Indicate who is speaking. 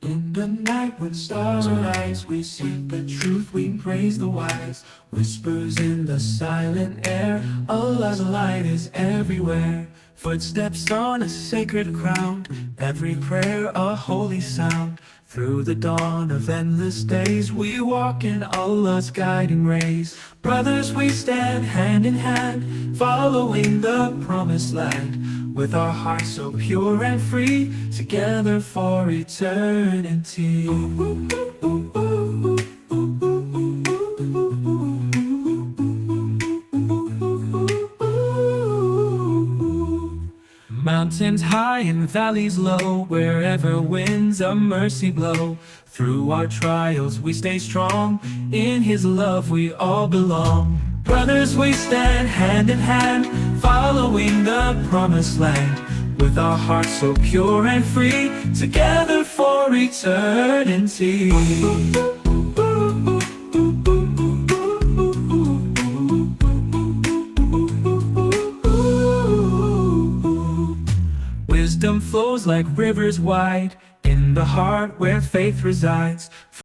Speaker 1: In the night when stars arise, we seek the truth, we praise the wise. Whispers in the silent air, Allah's light is everywhere. Footsteps on a sacred ground, every prayer a holy sound. Through the dawn of endless days, we walk in Allah's guiding rays. Brothers, we stand hand in hand, following the promised land. With our hearts so pure and free, together for eternity. Mountains high and valleys low, wherever winds of mercy blow. Through our trials we stay strong, in His love we all belong. Brothers, we stand hand in hand, following the promised land. With our hearts so pure and free, together for eternity. Wisdom flows like rivers wide, in the heart where faith resides.